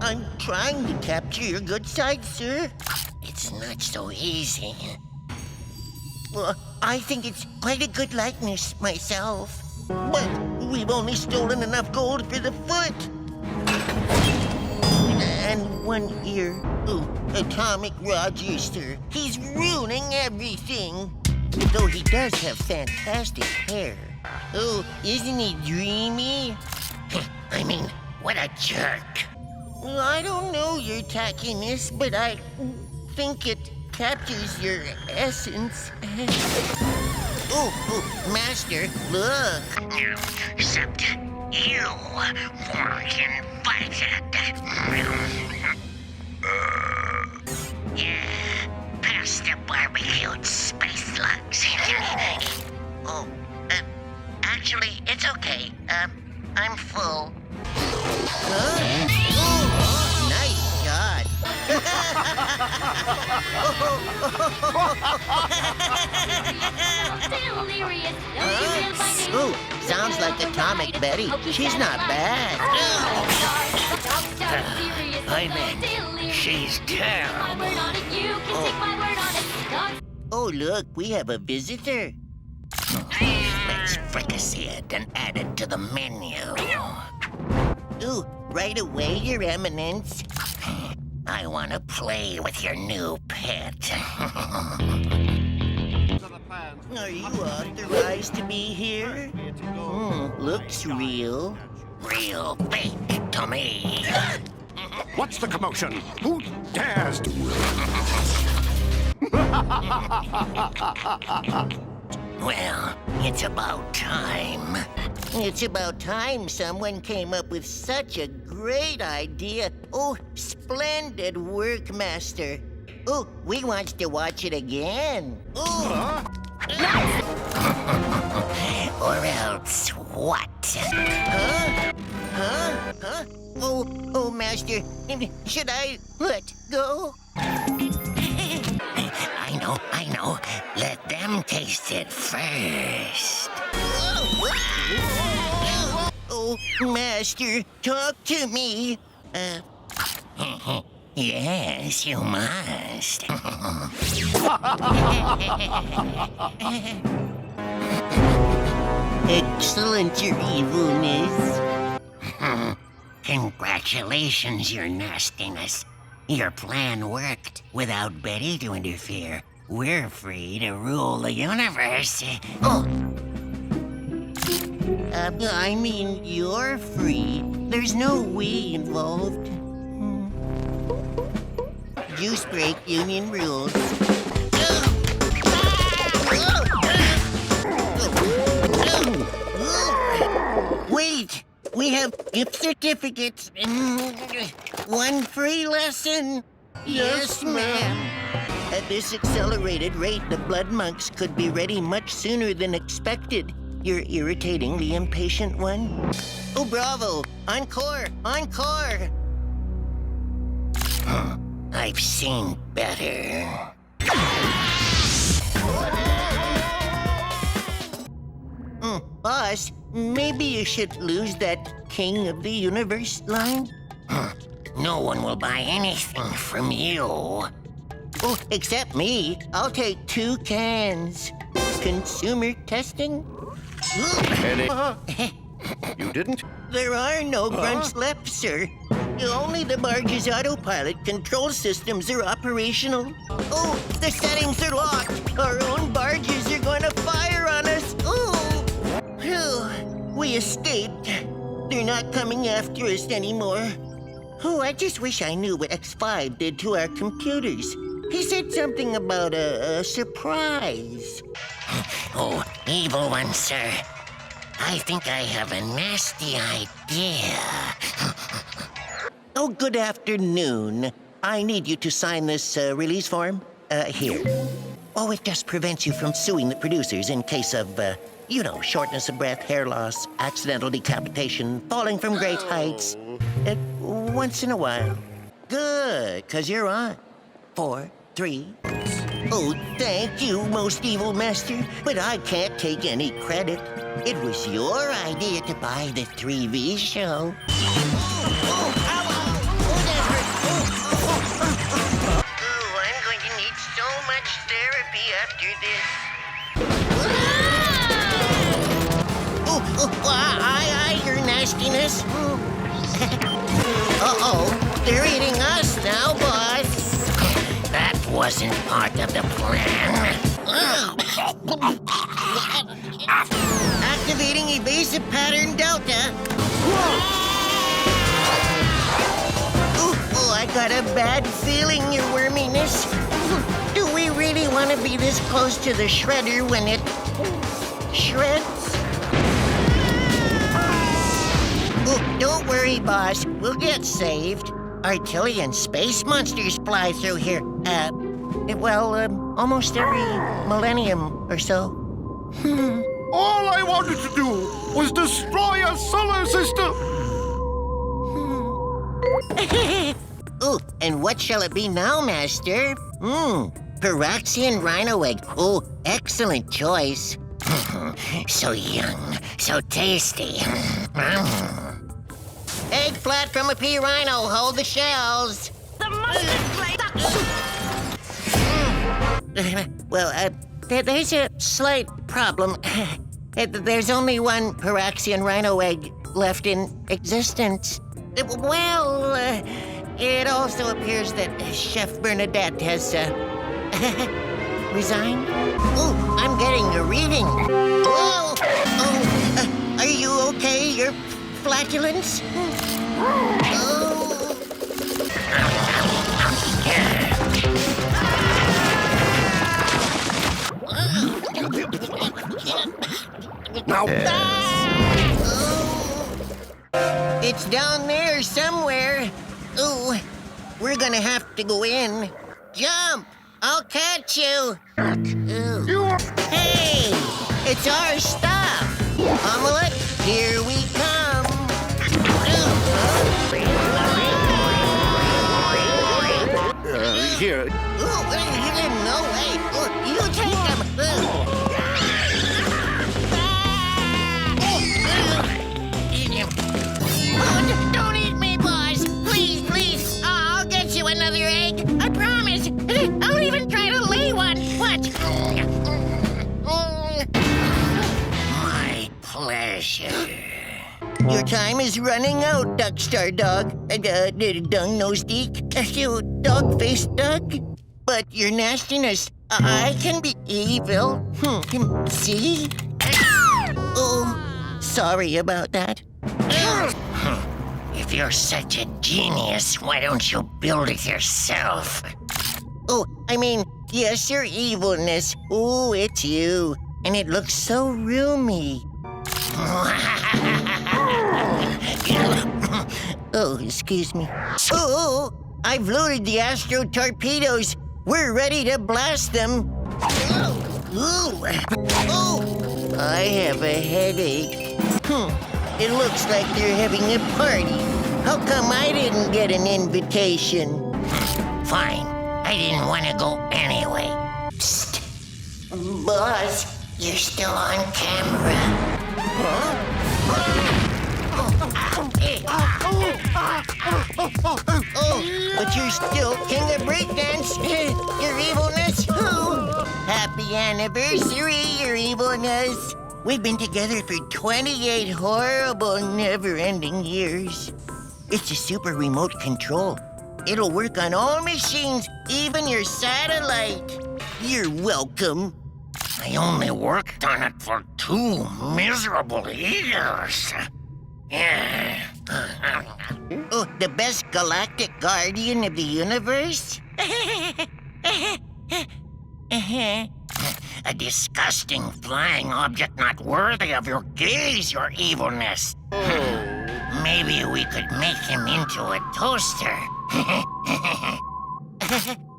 I'm trying to capture your good side, sir. It's not so easy. Well, I think it's quite a good likeness myself. But we've only stolen enough gold for the foot. And one ear. Oh, Atomic Roger, sir. He's ruining everything. Though he does have fantastic hair. Oh, isn't he dreamy? I mean, what a jerk. Well, I don't know your tackiness, but I think it captures your essence. Oh, Master, look. Except you weren't invited. Yeah, pass the barbecued space slugs. Oh, actually, it's okay. I'm full. Huh? Oh, nice shot. Delirious. Oh, sounds like Atomic Betty. She's not bad. I mean, she's terrible. Oh, look, we have a visitor. Let's fricassee it and add it to the menu. Ooh, right away, Your Eminence. I want to play with your new pet. Are you authorized to be here? Looks real. Real fake to me. What's the commotion? Who dares to... Well, it's about time. It's about time someone came up with such a great idea. Oh, splendid work, Master. Oh, we wants to watch it again. Oh. Or else what? Huh? Oh, Master, should I let go? I know. Let them taste it first. Oh, Master, talk to me. Yes, you must. Excellent, Your Evilness. Congratulations, Your Nastiness. Your plan worked. Without Betty to interfere, we're free to rule the universe. Oh, I mean, you're free. There's no we involved. Juice break union rules. Wait! We have gift certificates. One free lesson. Yes, ma'am. At this accelerated rate, the blood monks could be ready much sooner than expected. You're irritating the impatient one. Oh, bravo! Encore! Encore! I've seen better. Boss, maybe you should lose that King of the Universe line? No one will buy anything from you. Oh, except me. I'll take 2 cans. Consumer testing? You didn't? There are no grunts left, sir. Only the barge's autopilot control systems are operational. Oh, the settings are locked. Our own barges are going to fire on us. Oh, phew. We escaped. They're not coming after us anymore. Oh, I just wish I knew what X5 did to our computers. He said something about a surprise. Oh, evil one, sir. I think I have a nasty idea. Oh, good afternoon. I need you to sign this release form. Here. Oh, it just prevents you from suing the producers in case of, shortness of breath, hair loss, accidental decapitation, falling from great heights. Once in a while. Good, 'cause you're on. 4, 3. Oh, thank you, most evil master, but I can't take any credit. It was your idea to buy the 3V show. Oh, ow, ow. Oh, after this. Aye, your nastiness. Uh-oh, they're eating us now, boss. That wasn't part of the plan. Activating evasive pattern delta. Oh, I got a bad feeling, your worminess. Do we really want to be this close to the shredder when it shreds? Oh, don't worry, boss. We'll get saved. Artillery space monsters fly through here. Almost every millennium or so. All I wanted to do was destroy a solar system. Ooh, and what shall it be now, Master? Pyraxian rhino egg. Oh, excellent choice. So young, so tasty. Egg flat from a pea rhino. Hold the shells. The mustard plate. Well, there's a slight problem. There's only one Pyraxian rhino egg left in existence. Well, it also appears that Chef Bernadette has, resigned. Oh, I'm getting a reading. Whoa! Oh, are you okay? Your flatulence? Oh. Now, It's down there somewhere. Ooh, we're gonna have to go in. Jump! I'll catch you. Ooh. Hey, it's our stuff. Omelette, here we come. here. Ooh, no way. Ooh, you take them. Oh, don't eat me, boss. Please, please. I'll get you another egg. I promise. I'll even try to lay one. Watch. My pleasure. Your time is running out, Duck Star Dog. Dung Nose Deek. You dog-faced dog. But your nastiness, I can be evil. See? Oh, sorry about that. If you're such a genius, why don't you build it yourself? Oh, I mean, yes, your evilness. Oh, it's you. And it looks so roomy. Oh, excuse me. Oh, I've loaded the Astro Torpedoes. We're ready to blast them. Oh, I have a headache. It looks like they're having a party. How come I didn't get an invitation? Fine. I didn't want to go anyway. Psst. Boss, You're still on camera. Oh, but you're still king of breakdance. Your evilness. Happy anniversary, your evilness. We've been together for 28 horrible, never-ending years. It's a super remote control. It'll work on all machines, even your satellite. You're welcome. I only worked on it for 2 miserable years. Yeah. Oh, the best galactic guardian of the universe? A disgusting flying object not worthy of your gaze, your evilness. Maybe we could make him into a toaster.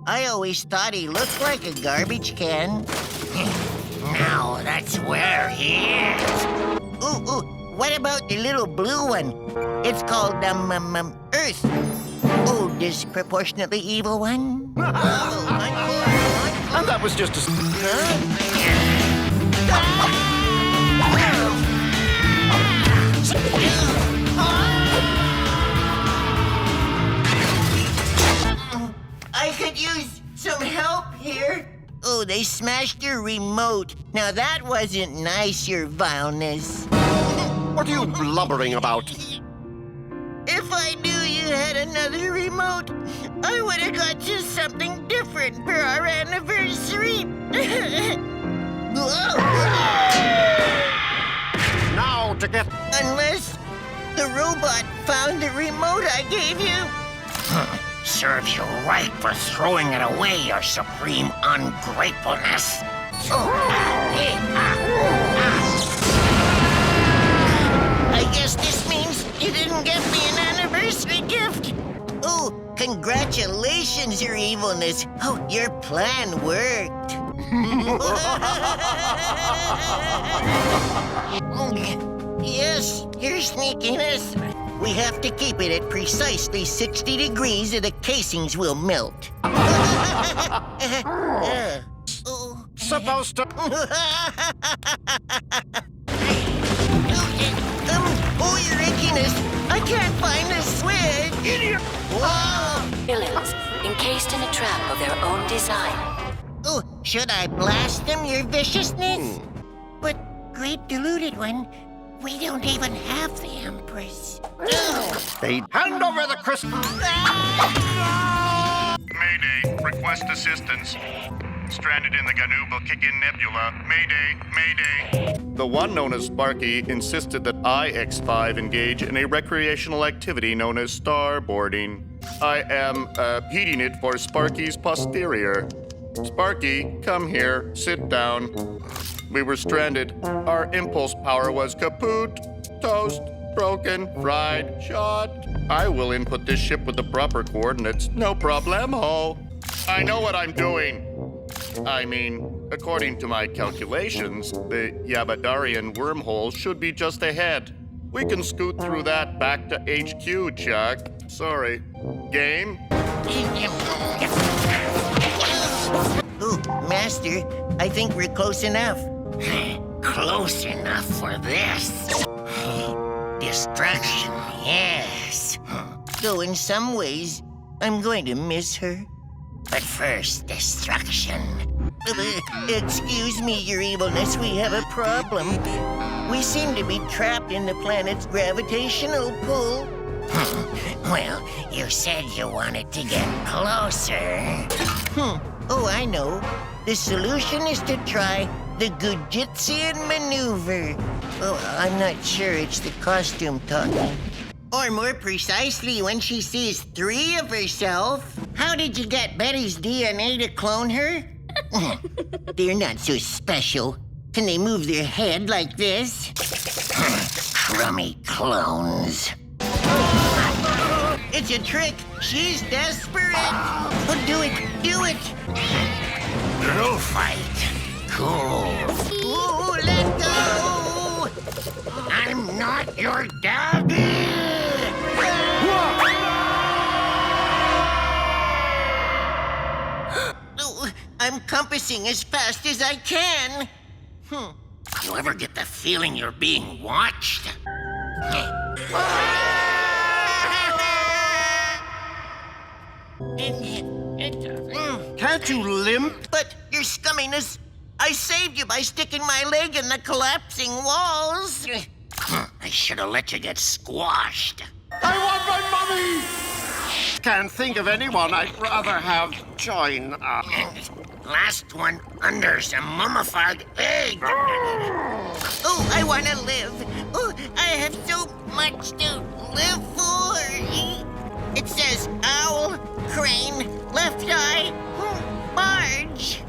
I always thought he looked like a garbage can. Now that's where he is. Ooh, what about the little blue one? It's called, Earth. Oh, disproportionately evil one? And that was just a... I could use some help here. Oh, they smashed your remote. Now that wasn't nice, your vileness. What are you blubbering about? If I knew you had another remote, I would have got you something different for our anniversary. Now to get... Unless the robot found the remote I gave you. Serves you right for throwing it away, your supreme ungratefulness. I guess this means you didn't get me an anniversary gift. Oh, congratulations, your evilness. Oh, your plan worked. Yes, your sneakiness. We have to keep it at precisely 60 degrees or the casings will melt. Supposed to... Oh, your itchiness. I can't find the switch. Idiot. Whoa. Villains, encased in a trap of their own design. Oh, should I blast them, your viciousness? But, great deluded one, we don't even have the Empress. They hand over the crystal. Mayday, request assistance. Stranded in the Ganubal-Kikin Nebula. Mayday, mayday. The one known as Sparky insisted that I, X5, engage in a recreational activity known as starboarding. I am heating it for Sparky's posterior. Sparky, come here, sit down. We were stranded. Our impulse power was kaput, toast, broken, fried, shot. I will input this ship with the proper coordinates. No problemo. I know what I'm doing. I mean, according to my calculations, the Yabadarian wormhole should be just ahead. We can scoot through that back to HQ, Chuck. Sorry. Game? Oh, Master, I think we're close enough. Close enough for this. Destruction, yes. Though in some ways, I'm going to miss her. But first, destruction. Excuse me, your evilness, we have a problem. We seem to be trapped in the planet's gravitational pull. Well, you said you wanted to get closer. Oh, I know. The solution is to try the Gujitzian maneuver. Oh, I'm not sure it's the costume talking. Or more precisely, when she sees 3 of herself. How did you get Betty's DNA to clone her? They're not so special. Can they move their head like this? Crummy clones. It's a trick. She's desperate. Oh, do it. Do it. You'll fight. Cool. Oh, let go. I'm not your daddy. Oh, I'm compassing as fast as I can. You ever get the feeling you're being watched? Can't you limp? But, your scumminess, I saved you by sticking my leg in the collapsing walls. I should have let you get squashed. I want my money! Can't think of anyone I'd rather have join us. Last one under some mummified egg. Oh, I want to live. Oh, I have so much to live for. It says owl, crane, left eye, barge.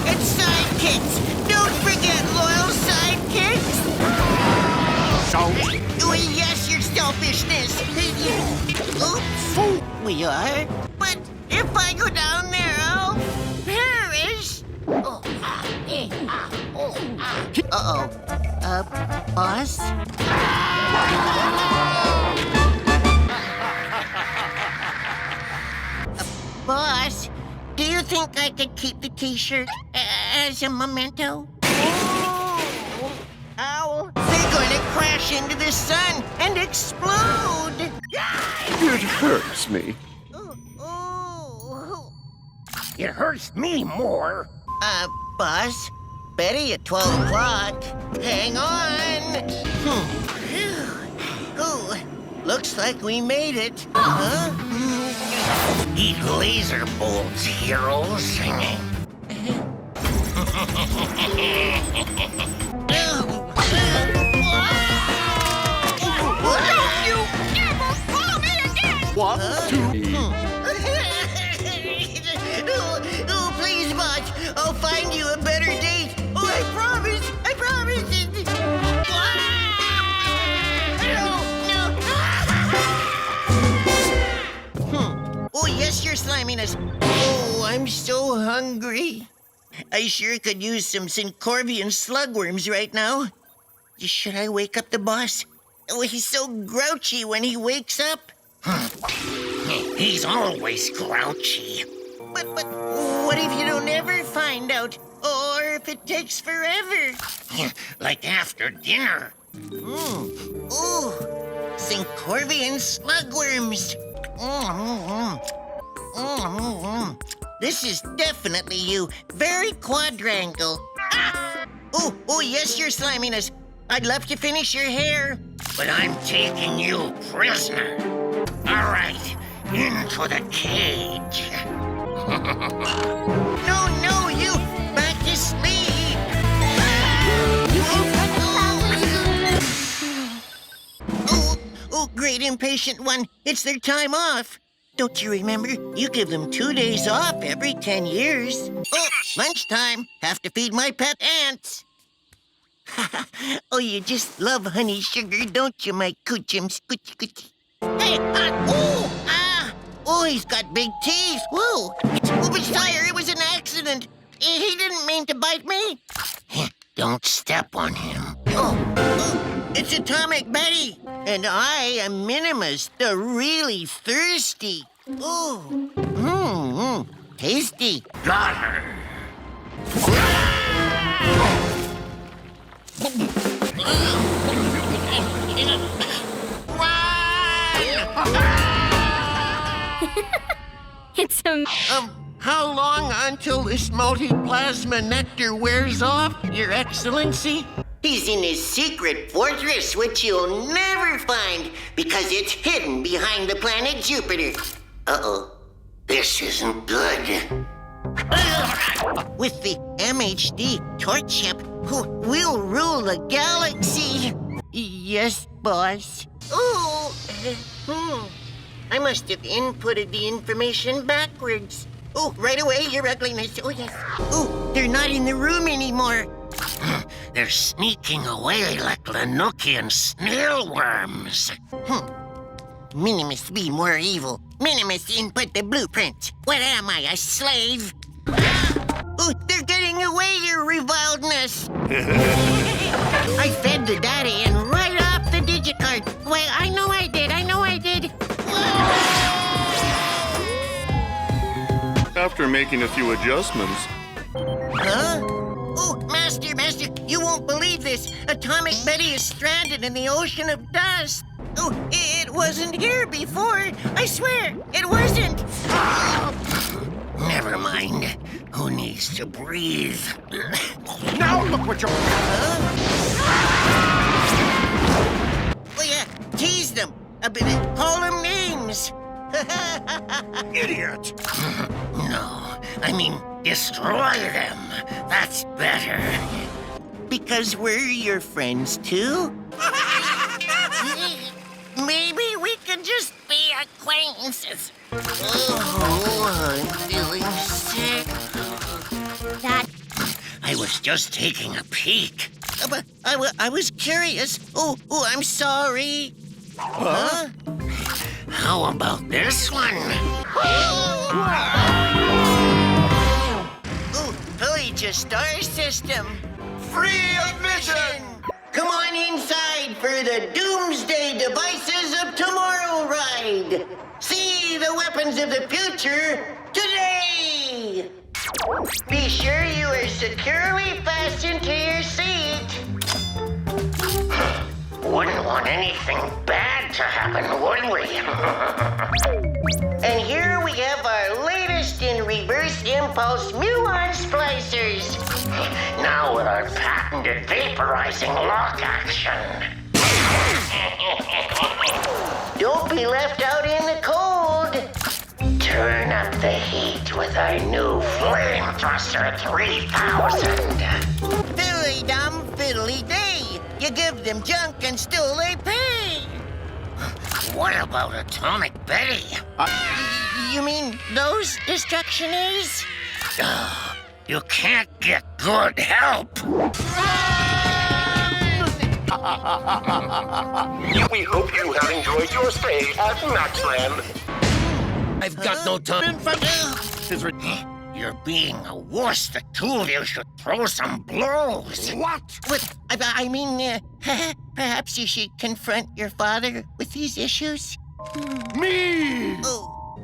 It's sidekicks. Don't forget loyal sidekicks. Oh, yes, your selfishness. Oops. We are? But if I go down there, I'll perish. Uh-oh. Boss? Boss, do you think I could keep the t-shirt as a memento? Owl, they're going to crash into the sun and explode. That hurts me. It hurts me more. Boss, Betty at 12 o'clock. Hang on. Oh, looks like we made it. Huh? Eat laser bolts, heroes. One, two. Oh, please, boss. I'll find you a better date. Oh, I promise. I promise. No. Oh, yes, your sliminess. Oh, I'm so hungry. I sure could use some Syncorvian slugworms right now. Should I wake up the boss? Oh, he's so grouchy when he wakes up. He's always grouchy. But what if you don't ever find out? Or if it takes forever? Like after dinner. Ooh, Syncorvian slugworms. This is definitely you. Very quadrangle. Ah! Oh, yes, your sliminess. I'd love to finish your hair. But I'm taking you prisoner. All right, into the cage. No, you back to sleep. Oh, great impatient one. It's their time off. Don't you remember? You give them 2 days off every 10 years. Oh, lunchtime. Have to feed my pet ants. Oh, you just love honey sugar, don't you, my coochums? Coochie. Hey, oh, he's got big teeth. Whoa. But sire, it was an accident. He didn't mean to bite me. Don't step on him. Oh, it's Atomic Betty. And I am Minimus, the really thirsty. Ooh, tasty. Got her. It's a... How long until this multi-plasma nectar wears off, Your Excellency? He's in his secret fortress, which you'll never find because it's hidden behind the planet Jupiter. Uh-oh. This isn't good. With the MHD torch ship, we'll rule the galaxy. Yes, boss. Ooh. I must have inputted the information backwards. Oh, right away, Your Ugliness. Oh, yes. Oh, they're not in the room anymore. They're sneaking away like Lanukian snail worms. Minimus be more evil. Minimus input the blueprint. What am I, a slave? Oh, they're getting away, Your Reviledness. I fed the data in right off the digicard. Why, I know I did. After making a few adjustments, Huh? Oh, Master, you won't believe this. Atomic Betty is stranded in the ocean of dust. Oh, it wasn't here before. I swear, it wasn't. Never mind. Who needs to breathe? Now look what you're... Oh, yeah, tease them. Call them names. Idiot! No, I mean destroy them. That's better. Because we're your friends, too? Maybe we could just be acquaintances. Oh, I'm feeling sick. I was just taking a peek. But I was curious. Oh, I'm sorry. Huh? How about this one? Oh, Pelagia Star System. Free admission! Come on inside for the Doomsday Devices of Tomorrow ride. See the weapons of the future today. Be sure you are securely fastened to your seat. Wouldn't want want anything bad to happen, would we? And here we have our latest in reverse impulse muon splicers. Now with our patented vaporizing lock action. Don't be left out in the cold. Turn up the heat with our new Flame Thruster 3000. Fiddly dum, fiddly day. You give them junk and still they pay. What about Atomic Betty? You mean those destructionaries? You can't get good help. We hope you have enjoyed your stay at Maxland. I've got no time. You're being a wuss. The two of you should throw some blows. What? I mean, perhaps you should confront your father with these issues? Me! Oh,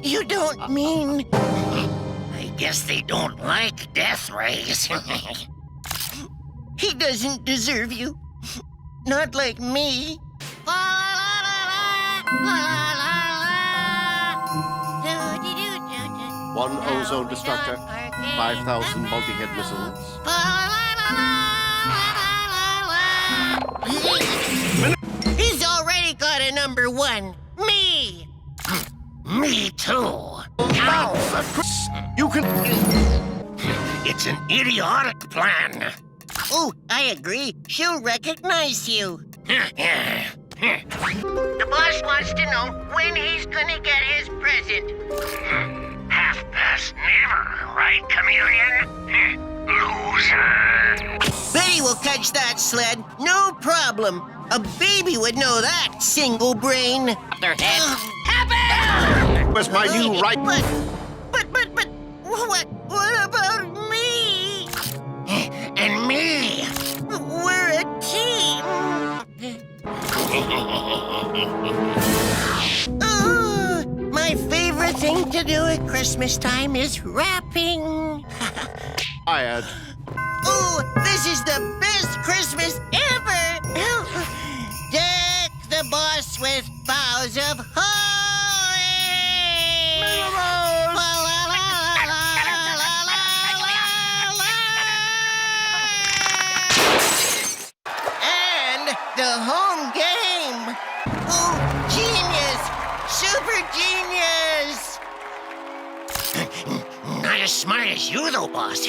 you don't mean... I guess they don't like death rays. He doesn't deserve you. Not like me. One ozone destructor, 5,000 multi-hit missiles. He's already got a number one. Me. Me too. You can... It's an idiotic plan. Oh, I agree. She'll recognize you. The boss wants to know when he's gonna get his present. 1:30, right, Chameleon? Loser. Betty will catch that sled, no problem. A baby would know that, single brain. Where's my new right... But, what about me? And me. We're a team. Oh, my favorite thing to do at Christmas time is wrapping. Fired. Oh, this is the best Christmas ever! Deck the boss with boughs of holly! Minimus! La, la, la, la, la, la, la, la. And the home game! Oh, genius! Super genius! Not as smart as you, though, boss.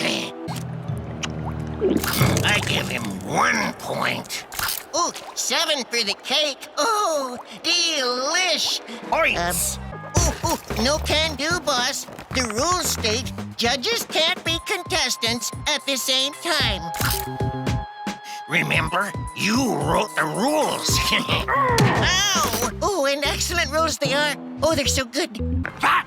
I give him 1 point. Oh, 7 for the cake. Oh, delish. No can do, boss. The rules state judges can't be contestants at the same time. Remember, you wrote the rules. Ow! Oh, and excellent rules they are. Oh, they're so good. But